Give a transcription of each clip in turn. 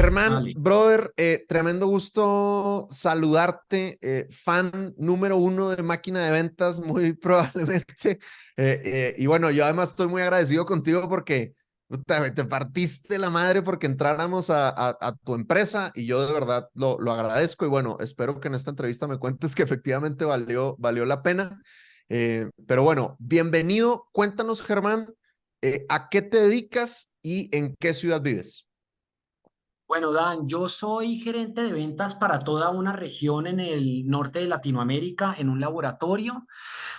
Germán, Vale. brother, tremendo gusto saludarte, fan número uno de Máquina de Ventas, muy probablemente. Y bueno, yo además estoy muy agradecido contigo porque puta, te partiste la madre porque entráramos a tu empresa y yo de verdad lo agradezco y bueno, espero que en esta entrevista me cuentes que efectivamente valió la pena. Pero bueno, bienvenido. Cuéntanos, Germán, ¿a qué te dedicas y en qué ciudad vives? Bueno, Dan, yo soy gerente de ventas para toda una región en el norte de Latinoamérica en un laboratorio.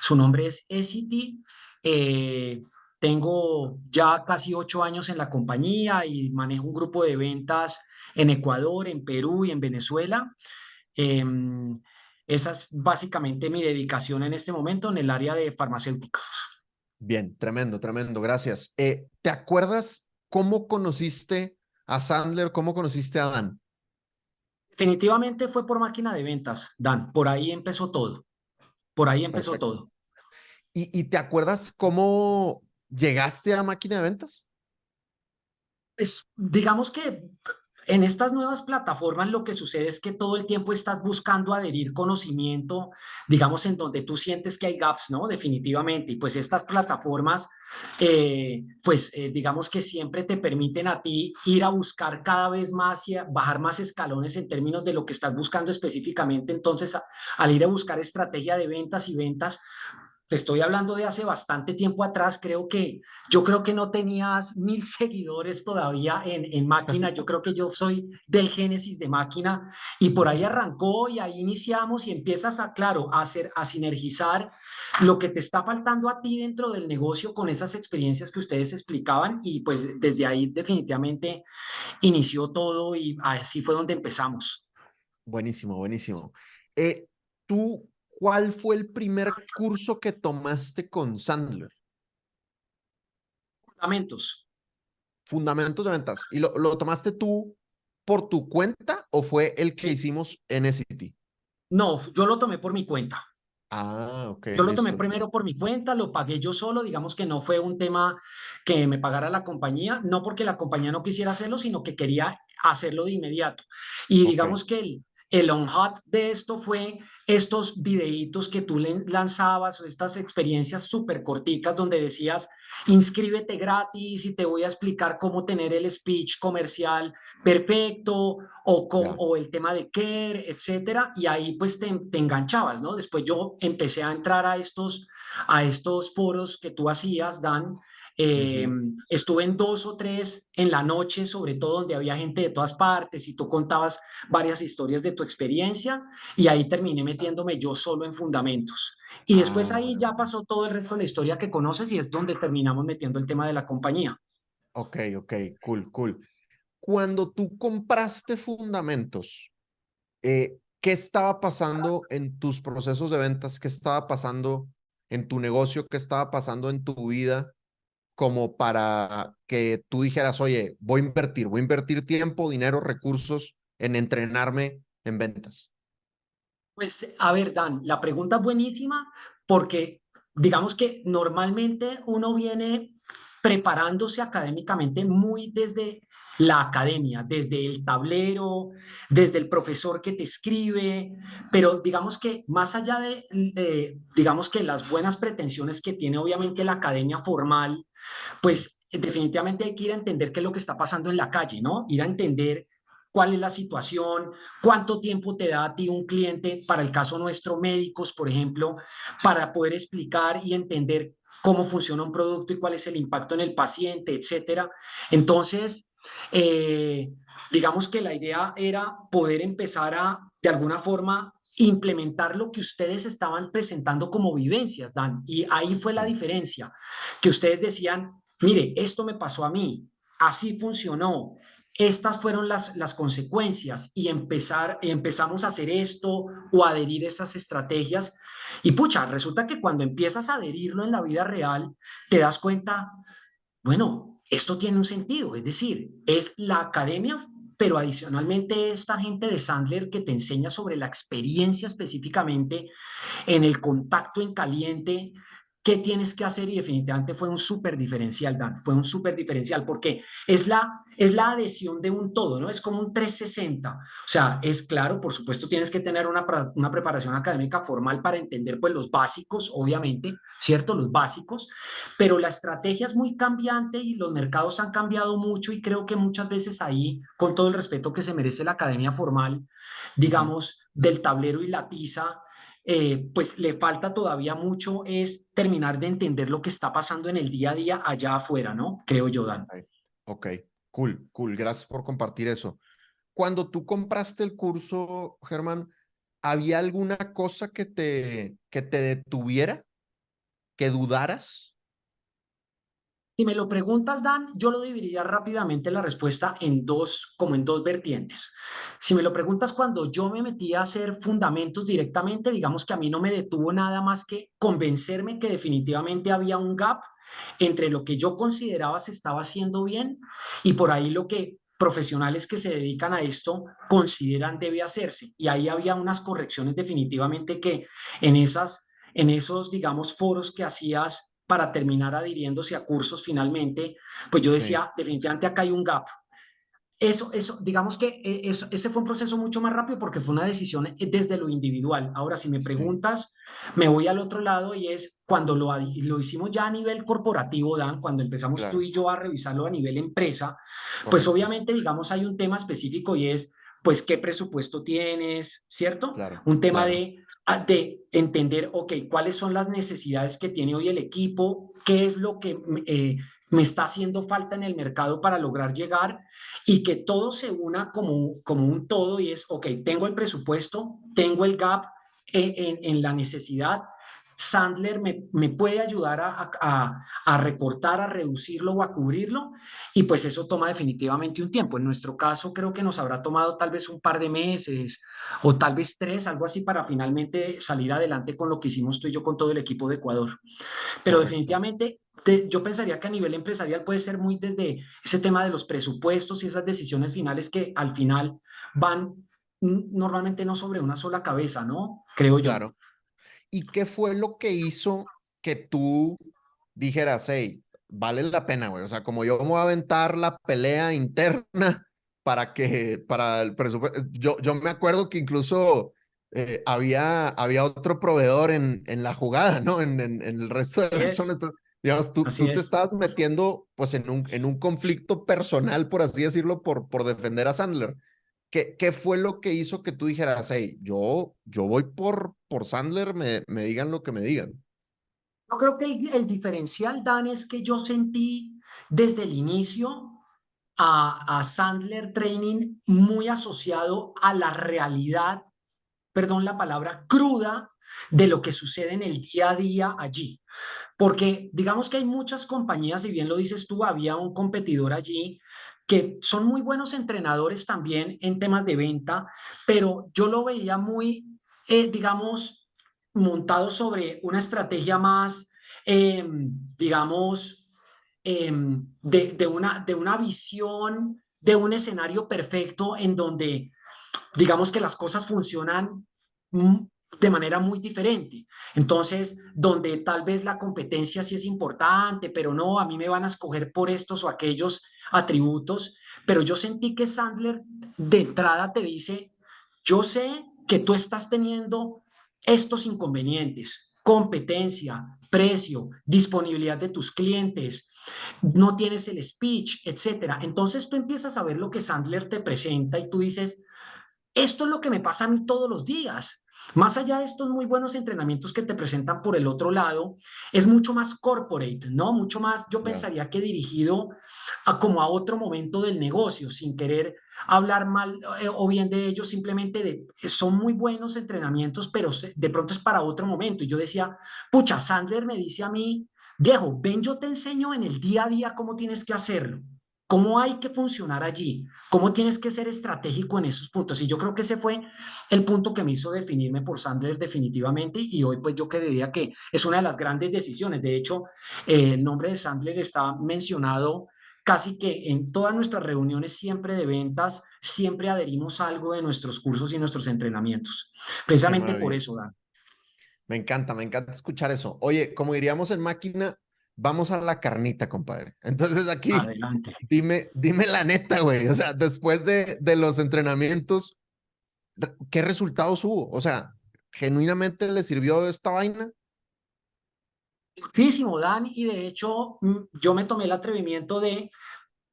Su nombre es Essity. Eh, Tengo ya casi 8 años en la compañía y manejo un grupo de ventas en Ecuador, en Perú y en Venezuela. Em, Esa es básicamente mi dedicación en este momento en el área de farmacéuticos. Bien, tremendo, tremendo, gracias. ¿Te acuerdas cómo conociste a Sandler, cómo conociste a Dan? Definitivamente fue por máquina de ventas, Dan. Por ahí empezó todo. Por ahí empezó Perfecto. todo. ¿Y te acuerdas cómo llegaste a Máquina de Ventas? Pues digamos que en estas nuevas plataformas lo que sucede es que todo el tiempo estás buscando adherir conocimiento, digamos, en donde tú sientes que hay gaps, ¿no? Definitivamente. Y pues estas plataformas, digamos que siempre te permiten a ti ir a buscar cada vez más y a bajar más escalones en términos de lo que estás buscando específicamente. Entonces, al ir a buscar estrategia de ventas y ventas, te estoy hablando de hace bastante tiempo atrás, yo creo que no tenías 1000 seguidores todavía en Máquina, yo creo que yo soy del génesis de Máquina y por ahí arrancó y ahí iniciamos y empiezas a, claro, a sinergizar lo que te está faltando a ti dentro del negocio con esas experiencias que ustedes explicaban y pues desde ahí definitivamente inició todo y así fue donde empezamos. Buenísimo, buenísimo. ¿Tú cuál fue el primer curso que tomaste con Sandler? Fundamentos. Fundamentos de ventas. ¿Y lo tomaste tú por tu cuenta o fue el que hicimos en SCT? No, yo lo tomé por mi cuenta. Ah, ok, Yo lo tomé listo. primero por mi cuenta, lo pagué yo solo, digamos que no fue un tema que me pagara la compañía, no porque la compañía no quisiera hacerlo, sino que quería hacerlo de inmediato. Y Ok, digamos que el on hot de esto fue estos videitos que tú lanzabas o estas experiencias súper corticas donde decías, inscríbete gratis y te voy a explicar cómo tener el speech comercial perfecto ya. o el tema de care, etcétera, y ahí pues te enganchabas, ¿no? Después yo empecé a entrar a estos foros que tú hacías, Dan. Eh, Ujú. Estuve en dos o tres en la noche, sobre todo donde había gente de todas partes y tú contabas varias historias de tu experiencia y ahí terminé metiéndome yo solo en fundamentos. Y después Ah, ahí ya pasó todo el resto de la historia que conoces y es donde terminamos metiendo el tema de la compañía. ok, ok, cool, cool. Cuando tú compraste fundamentos, ¿qué estaba pasando en tus procesos de ventas? ¿Qué estaba pasando en tu negocio? ¿Qué estaba pasando en tu vida? Como para que tú dijeras, oye, voy a invertir tiempo, dinero, recursos en entrenarme en ventas. Pues a ver, Dan, la pregunta es buenísima porque digamos que normalmente uno viene preparándose académicamente muy desde la academia, desde el tablero, desde el profesor que te escribe, pero digamos que más allá digamos que las buenas pretensiones que tiene obviamente la academia formal, pues definitivamente hay que ir a entender qué es lo que está pasando en la calle, ¿no? Ir a entender cuál es la situación, cuánto tiempo te da a ti un cliente, para el caso nuestro, médicos, por ejemplo, para poder explicar y entender cómo funciona un producto y cuál es el impacto en el paciente, etcétera. Entonces, eh, digamos que la idea era poder empezar a, de alguna forma, implementar lo que ustedes estaban presentando como vivencias, Dan. Y ahí fue la Sí. diferencia, que ustedes decían, mire, esto me pasó a mí, así funcionó, estas fueron las consecuencias y empezamos a hacer esto o adherir esas estrategias. Y pucha, resulta que cuando empiezas a adherirlo en la vida real, te das cuenta, bueno, esto tiene un sentido, es decir, es la academia, pero adicionalmente esta gente de Sandler que te enseña sobre la experiencia específicamente en el contacto en caliente qué tienes que hacer y definitivamente fue un súper diferencial, Dan, fue un súper diferencial porque es la adhesión de un todo, ¿no? Es como un 360. O sea, es claro, por supuesto, tienes que tener una preparación académica formal para entender pues los básicos, obviamente, ¿cierto? Los básicos, pero la estrategia es muy cambiante y los mercados han cambiado mucho y creo que muchas veces ahí, con todo el respeto que se merece la academia formal, Ujú. digamos, del tablero y la tiza, pues le falta todavía mucho es terminar de entender lo que está pasando en el día a día allá afuera, ¿no? Creo yo, Dan. Ok, ok, cool, cool. Gracias por compartir eso. Cuando tú compraste el curso, Germán, ¿había alguna cosa que te detuviera, que dudaras? Si me lo preguntas, Dan, yo lo dividiría rápidamente la respuesta en dos, como en dos vertientes. Si me lo preguntas cuando yo me metí a hacer fundamentos directamente, digamos que a mí no me detuvo nada más que convencerme que definitivamente había un gap entre lo que yo consideraba se estaba haciendo bien y por ahí lo que profesionales que se dedican a esto consideran debe hacerse. Y ahí había unas correcciones definitivamente que en esos, digamos, foros que hacías para terminar adhiriéndose a cursos finalmente, pues yo Sí, decía, definitivamente acá hay un gap. Digamos que ese fue un proceso mucho más rápido porque fue una decisión desde lo individual. Ahora, si me sí, preguntas, me voy al otro lado y es cuando lo hicimos ya a nivel corporativo, Dan, cuando empezamos tú claro, y yo a revisarlo a nivel empresa, pues correcto, obviamente, digamos, hay un tema específico y es, pues, ¿qué presupuesto tienes? ¿Cierto? claro, Un tema claro, de entender, ok, cuáles son las necesidades que tiene hoy el equipo, qué es lo que me está haciendo falta en el mercado para lograr llegar y que todo se una como un todo y es, ok, tengo el presupuesto, tengo el gap en la necesidad. Sandler me puede ayudar a recortar, a reducirlo o a cubrirlo y pues eso toma definitivamente un tiempo. En nuestro caso creo que nos habrá tomado tal vez un par de meses o tal vez tres, algo así para finalmente salir adelante con lo que hicimos tú y yo con todo el equipo de Ecuador. Pero correcto. definitivamente yo pensaría que a nivel empresarial puede ser muy desde ese tema de los presupuestos y esas decisiones finales que al final van normalmente no sobre una sola cabeza, ¿no? Creo yo. Claro. ¿Y qué fue lo que hizo que tú dijeras, hey, vale la pena, güey? O sea, como yo me voy a aventar la pelea interna para el presupuesto. Yo me acuerdo que incluso había otro proveedor en la jugada, ¿no? En el resto de Así la zona. es, Entonces, digamos, tú, así tú te es. estabas metiendo pues en un conflicto personal, por así decirlo, por defender a Sandler. ¿Qué fue lo que hizo que tú dijeras, hey, yo voy por Sandler, me digan lo que me digan? Yo creo que el diferencial, Dan, es que yo sentí desde el inicio a Sandler Training muy asociado a la realidad, perdón la palabra, cruda de lo que sucede en el día a día allí. Porque digamos que hay muchas compañías, si bien lo dices tú, había un competidor allí que son muy buenos entrenadores también en temas de venta, pero yo lo veía muy, digamos, montado sobre una estrategia más, digamos, de una visión, de un escenario perfecto en donde digamos que las cosas funcionan mm, de manera muy diferente. Entonces, donde tal vez la competencia sí es importante, pero no, a mí me van a escoger por estos o aquellos atributos, pero yo sentí que Sandler de entrada te dice, yo sé que tú estás teniendo estos inconvenientes, competencia, precio, disponibilidad de tus clientes, no tienes el speech, etcétera. Entonces tú empiezas a ver lo que Sandler te presenta y tú dices, esto es lo que me pasa a mí todos los días. Más allá de estos muy buenos entrenamientos que te presentan por el otro lado, es mucho más corporate, ¿no? Mucho más, yo Ya, pensaría que dirigido a como a otro momento del negocio, sin querer hablar mal o bien de ellos, simplemente son muy buenos entrenamientos, pero de pronto es para otro momento. Y yo decía, pucha, Sandler me dice a mí, viejo, ven, yo te enseño en el día a día cómo tienes que hacerlo. ¿Cómo hay que funcionar allí? ¿Cómo tienes que ser estratégico en esos puntos? Y yo creo que ese fue el punto que me hizo definirme por Sandler definitivamente y hoy pues yo creería que es una de las grandes decisiones. De hecho, el nombre de Sandler está mencionado casi que en todas nuestras reuniones siempre de ventas, siempre adherimos algo de nuestros cursos y nuestros entrenamientos. qué Precisamente por maravilla. eso, Dan. Me encanta escuchar eso. Oye, como diríamos en máquina, vamos a la carnita, compadre. Entonces aquí, Adelante. dime la neta, güey. O sea, después de los entrenamientos, ¿qué resultados hubo? O sea, ¿genuinamente le sirvió esta vaina? Muchísimo, Dan, y de hecho yo me tomé el atrevimiento de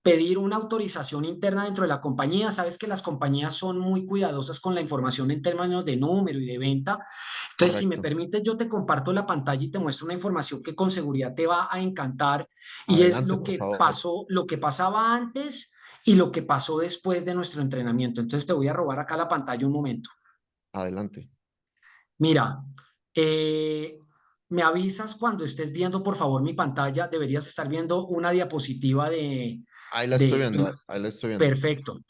pedir una autorización interna dentro de la compañía. Sabes que las compañías son muy cuidadosas con la información en términos de número y de venta. Entonces, si me Correcto. permites, yo te comparto la pantalla y te muestro una información que con seguridad te va a encantar y es Adelante, lo por que favor. pasó, lo que pasaba antes y lo que pasó después de nuestro entrenamiento. Entonces, te voy a robar acá la pantalla un momento. Adelante. Mira, eh, me avisas cuando estés viendo, por favor, mi pantalla. Deberías estar viendo una diapositiva Ahí la estoy de viendo, ahí la estoy viendo. perfecto.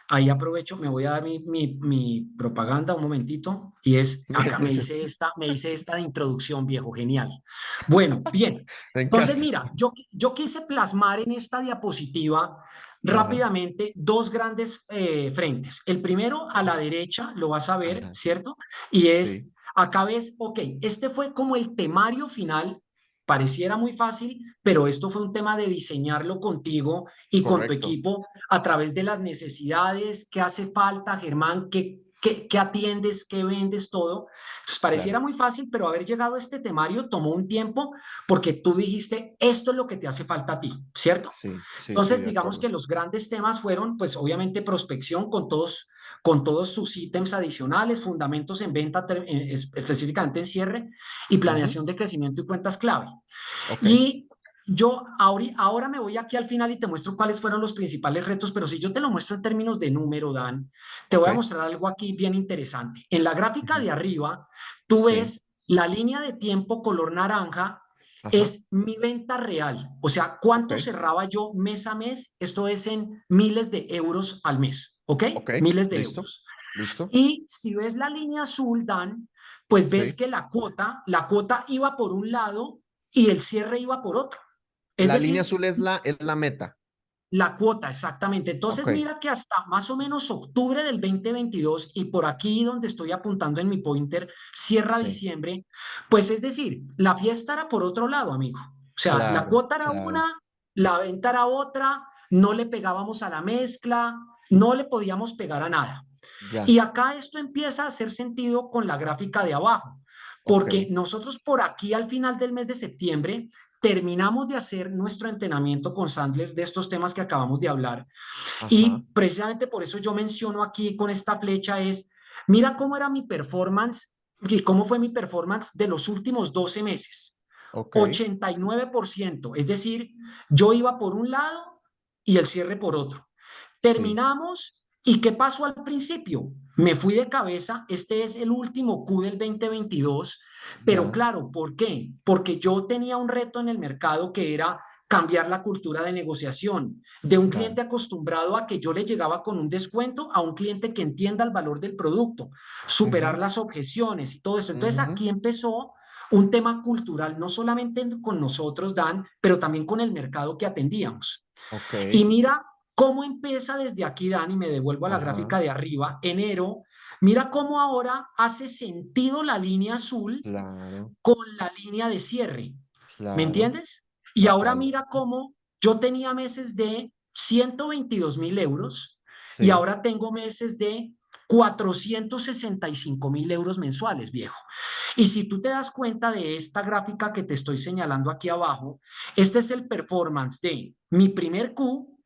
Ahí aprovecho, me voy a dar mi propaganda un momentito y es acá, me hice esta de introducción, viejo, genial. Bueno, bien. Me Entonces, encanta. mira, yo quise plasmar en esta diapositiva Ajá, rápidamente dos grandes frentes. El primero a la derecha, lo vas a ver, ajá. ¿cierto? Y es, Sí, acá ves, ok, este fue como el temario final. Pareciera muy fácil, pero esto fue un tema de diseñarlo contigo y con tu correcto. equipo a través de las necesidades, qué hace falta, Germán, qué atiendes, qué vendes, todo. Entonces pareciera Claro. muy fácil, pero haber llegado a este temario tomó un tiempo porque tú dijiste, esto es lo que te hace falta a ti, ¿cierto? Sí, sí, sí, Entonces, de digamos que acuerdo. los grandes temas fueron, pues obviamente prospección con todos sus ítems adicionales, fundamentos en venta, específicamente en cierre y Ujú, planeación de crecimiento y cuentas clave. ok, Y yo ahora me voy aquí al final y te muestro cuáles fueron los principales retos, pero si yo te lo muestro en términos de número, Dan, te voy ok. a mostrar algo aquí bien interesante. En la gráfica Ujú, de arriba, tú sí, ves la línea de tiempo color naranja ajá, es mi venta real, o sea, ok, cuánto cerraba yo mes a mes, esto es en miles de euros al mes, ¿ok? ok. Miles de Listo, euros. listo. Y si ves la línea azul, Dan, pues ves Sí. que la cuota iba por un lado y el cierre iba por otro. Es La línea decir, azul es la meta. la cuota, exactamente. Ok, Entonces, mira que hasta más o menos octubre del 2022 y por aquí donde estoy apuntando en mi pointer, cierra sí. diciembre, pues es decir, la fiesta era por otro lado, amigo. O sea, la Claro, cuota era claro. una, la venta era otra, no le pegábamos a la mezcla, no le podíamos pegar a nada. Ya, Y acá esto empieza a hacer sentido con la gráfica de abajo, ok. porque nosotros por aquí al final del mes de septiembre terminamos de hacer nuestro entrenamiento con Sandler de estos temas que acabamos de hablar. Ajá, Y precisamente por eso yo menciono aquí con esta flecha es, mira cómo era mi performance y cómo fue mi performance de los últimos 12 meses. ok. 89%, es decir, yo iba por un lado y el cierre por otro. Sí, Terminamos y ¿qué pasó al principio? Me fui de cabeza, este es el último Q del 2022, pero ya, claro, ¿por qué? Porque yo tenía un reto en el mercado que era cambiar la cultura de negociación de un claro. cliente acostumbrado a que yo le llegaba con un descuento a un cliente que entienda el valor del producto, superar Ujú, las objeciones y todo eso. Entonces ujú, aquí empezó un tema cultural, no solamente con nosotros, Dan, pero también con el mercado que atendíamos. ok. Y mira cómo empieza desde aquí, Dan, y me devuelvo a la Ajá, gráfica de arriba, enero. Mira cómo ahora hace sentido la línea azul claro, con la línea de cierre. ¿Me claro. entiendes? Y ahora mira Totalmente. cómo yo tenía meses de 122.000 euros y Sí, ahora tengo meses de 465.000 euros mensuales, viejo. Y si tú te das cuenta de esta gráfica que te estoy señalando aquí abajo, este es el performance de mi primer Q,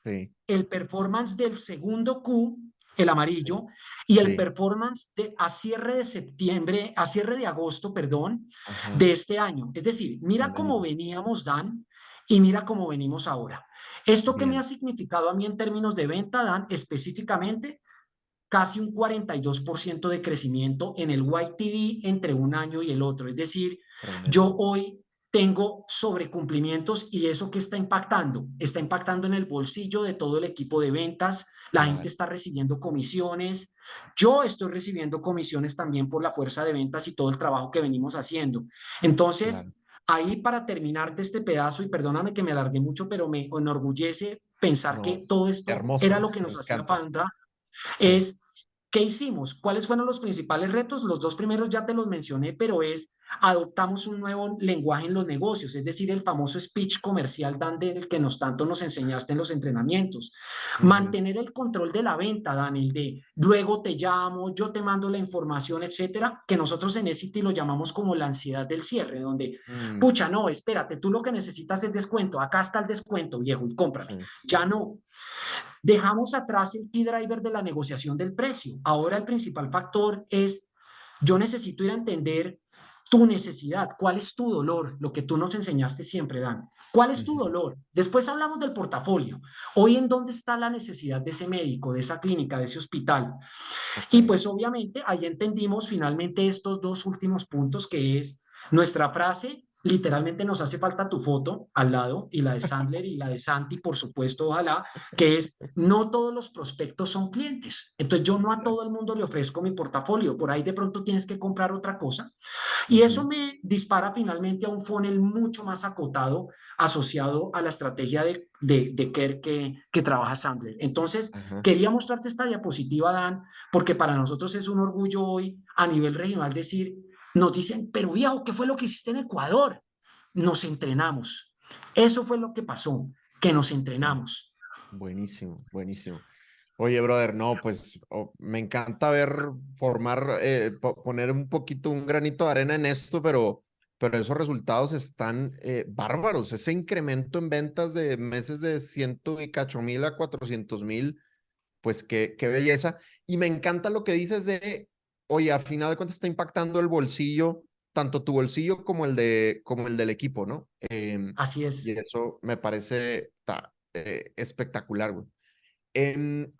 sí, el performance del segundo Q, el sí, amarillo, y el sí. performance a cierre de septiembre, a cierre de agosto, perdón, Ajá. de este año. Es decir, mira cómo Bien, veníamos, Dan, y mira cómo venimos ahora. ¿Esto qué me ha bien. significado a mí en términos de venta, Dan? Específicamente, casi un 42% de crecimiento en el YTD entre un año y el otro. Es decir, yo Tremendo. hoy tengo sobrecumplimientos y eso que está impactando en el bolsillo de todo el equipo de ventas, la gente Claro. está recibiendo comisiones, yo estoy recibiendo comisiones también por la fuerza de ventas y todo el trabajo que venimos haciendo. Entonces, Claro. ahí para terminar de este pedazo, y perdóname que me alargué mucho, pero me enorgullece pensar No, que todo esto era hermoso, lo que me nos hacía encanta. falta, Sí, es ¿qué hicimos? ¿Cuáles fueron los principales retos? Los dos primeros ya te los mencioné, pero adoptamos un nuevo lenguaje en los negocios, es decir, el famoso speech comercial, Dan, del que tanto nos enseñaste en los entrenamientos. Ujú. Mantener el control de la venta, Dan, el de luego te llamo, yo te mando la información, etcétera, que nosotros en Essity lo llamamos como la ansiedad del cierre, donde, Mm, pucha, no, espérate, tú lo que necesitas es descuento, acá está el descuento, viejo, y cómprame. sí. Ya no. Dejamos atrás el key driver de la negociación del precio. Ahora el principal factor es, yo necesito ir a entender tu necesidad, cuál es tu dolor, lo que tú nos enseñaste siempre, Dan. ¿Cuál es tu Ujú. dolor? Después hablamos del portafolio. Hoy en dónde está la necesidad de ese médico, de esa clínica, de ese hospital. Ok. Y pues obviamente ahí entendimos finalmente estos dos últimos puntos, que es nuestra frase, literalmente nos hace falta tu foto al lado, y la de Sandler y la de Santi, por supuesto, ojalá, que es, no todos los prospectos son clientes. Entonces yo no a todo el mundo le ofrezco mi portafolio, por ahí de pronto tienes que comprar otra cosa. Y eso Ujú. me dispara finalmente a un funnel mucho más acotado asociado a la estrategia de care que trabaja Sandler. Entonces, Ajá. quería mostrarte esta diapositiva, Dan, porque para nosotros es un orgullo hoy a nivel regional decir, nos dicen, pero viejo, ¿qué fue lo que hiciste en Ecuador? Nos entrenamos. Eso fue lo que pasó, que nos Ah, entrenamos. buenísimo, buenísimo. Oye, brother, no, pues me encanta formar, poner un poquito, un granito de arena en esto, pero esos resultados están bárbaros. Ese incremento en ventas de meses de 100 y cacho mil a 400,000, pues qué belleza. Y me encanta lo que dices de, oye, a final de cuentas está impactando el bolsillo, tanto tu bolsillo como el del equipo, ¿no? Así Y es. eso me parece espectacular, güey. Em,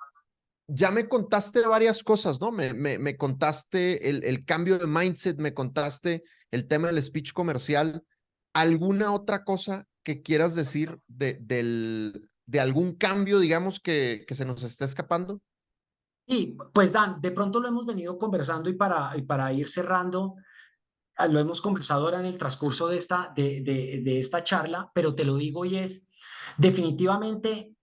ya me contaste varias cosas, ¿no? Me contaste el cambio de mindset, me contaste el tema del speech comercial. ¿Alguna otra cosa que quieras decir de algún cambio, digamos, que se nos está escapando? Y pues Dan, de pronto lo hemos venido conversando y para ir cerrando, lo hemos conversado ahora en el transcurso de esta charla, pero te lo digo y es definitivamente,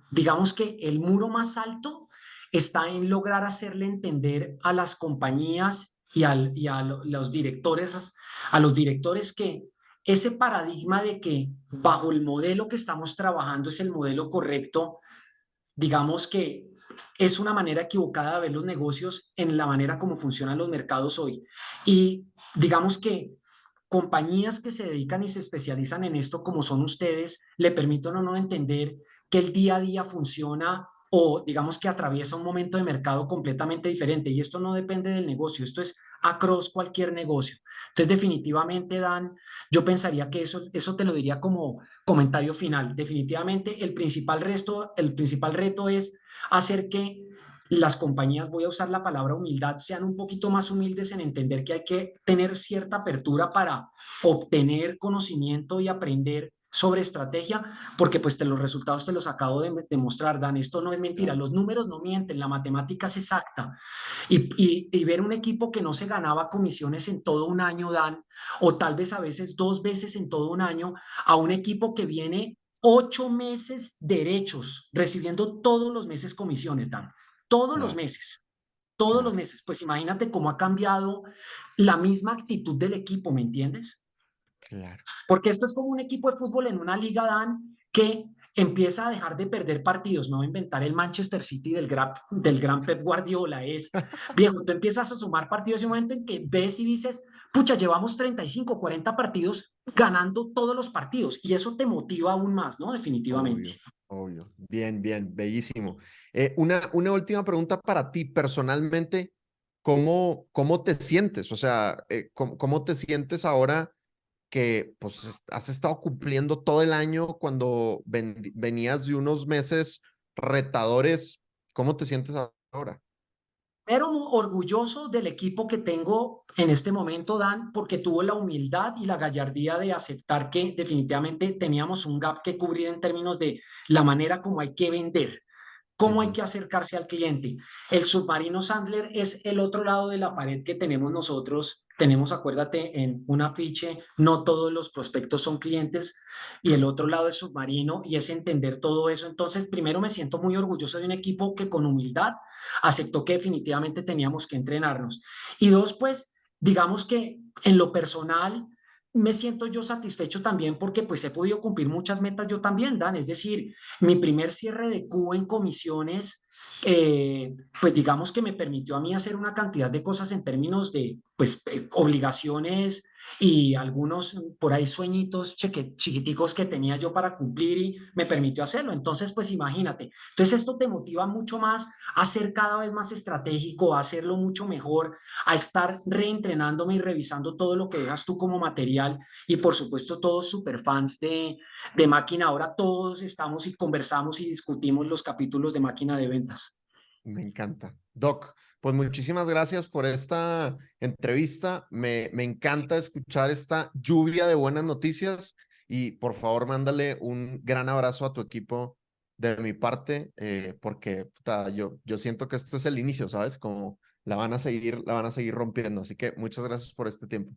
digamos que el muro más alto está en lograr hacerle entender a las compañías a los directores que ese paradigma de que bajo el modelo que estamos trabajando es el modelo correcto, digamos que es una manera equivocada de ver los negocios en la manera como funcionan los mercados hoy. Y digamos que compañías que se dedican y se especializan en esto, como son ustedes, le permiten o no entender que el día a día funciona o digamos que atraviesa un momento de mercado completamente diferente. Y esto no depende del negocio, esto es across cualquier negocio. Entonces, definitivamente, Dan, yo pensaría que eso te lo diría como comentario final. Definitivamente, el principal reto es hacer que las compañías, voy a usar la palabra humildad, sean un poquito más humildes en entender que hay que tener cierta apertura para obtener conocimiento y aprender sobre estrategia, porque pues los resultados te los acabo de demostrar, Dan, esto no es mentira, Claro. los números no mienten, la matemática es exacta, y ver un equipo que no se ganaba comisiones en todo un año, Dan, o tal vez a veces dos veces en todo un año, a un equipo que viene 8 meses derechos, recibiendo todos los meses comisiones, Dan, todos los Claro, meses. Todos los claro, meses, pues imagínate cómo ha cambiado la misma actitud del equipo, ¿me entiendes? claro. Porque esto es como un equipo de fútbol en una liga, Dan, que empieza a dejar de perder partidos. No voy a inventar el Manchester City del gran Pep Guardiola. Es, viejo, tú empiezas a sumar partidos y un momento en que ves y dices, pucha, llevamos 35, 40 partidos ganando todos los partidos. Y eso te motiva aún más, ¿no? Definitivamente. Obvio, obvio. Bien, bien, bellísimo. Una última pregunta para ti personalmente. ¿Cómo te sientes? O sea, ¿cómo te sientes ahora que pues has estado cumpliendo todo el año cuando venías de unos meses retadores? ¿Cómo te sientes ahora? Pero orgulloso del equipo que tengo en este momento, Dan, porque tuvo la humildad y la gallardía de aceptar que definitivamente teníamos un gap que cubrir en términos de la manera como hay que vender, cómo hay Ujú. que acercarse al cliente. El submarino Sandler es el otro lado de la pared que tenemos nosotros, tenemos, acuérdate, en un afiche, no todos los prospectos son clientes y el otro lado es submarino y es entender todo eso. Entonces, primero me siento muy orgulloso de un equipo que con humildad aceptó que definitivamente teníamos que entrenarnos. Y dos, pues, digamos que en lo personal me siento yo satisfecho también porque pues he podido cumplir muchas metas yo también, Dan. Es decir, mi primer cierre de cubo en comisiones, pues digamos que me permitió a mí hacer una cantidad de cosas en términos de pues obligaciones y algunos por ahí sueñitos chiquiticos que tenía yo para cumplir y me permitió hacerlo. Entonces, pues imagínate. Entonces esto te motiva mucho más a ser cada vez más estratégico, a hacerlo mucho mejor, a estar reentrenándome y revisando todo lo que dejas tú como material y por supuesto todos super fans de Máquina. Ahora todos estamos y conversamos y discutimos los capítulos de Máquina de Ventas. Me encanta. Doc, pues muchísimas gracias por esta entrevista. Me encanta escuchar esta lluvia de buenas noticias y por favor mándale un gran abrazo a tu equipo de mi parte, porque puta, yo siento que esto es el inicio, ¿sabes? Como la van a seguir rompiendo. Así que muchas gracias por este tiempo.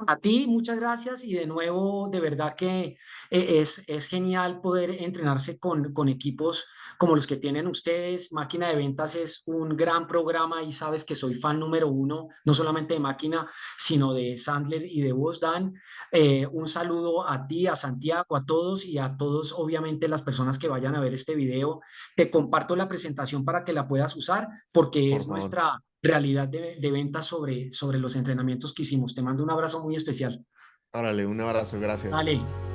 A ti, muchas gracias y de nuevo, de verdad que es genial poder entrenarse con equipos como los que tienen ustedes. Máquina de Ventas es un gran programa y sabes que soy fan número uno, no solamente de Máquina, sino de Sandler y de vos, Dan. Un saludo a ti, a Santiago, a todos y a todos, obviamente, las personas que vayan a ver este video. Te comparto la presentación para que la puedas usar porque Por es favor. nuestra realidad de ventas sobre los entrenamientos que hicimos. Te mando un abrazo muy especial. Órale, un abrazo, gracias. Dale.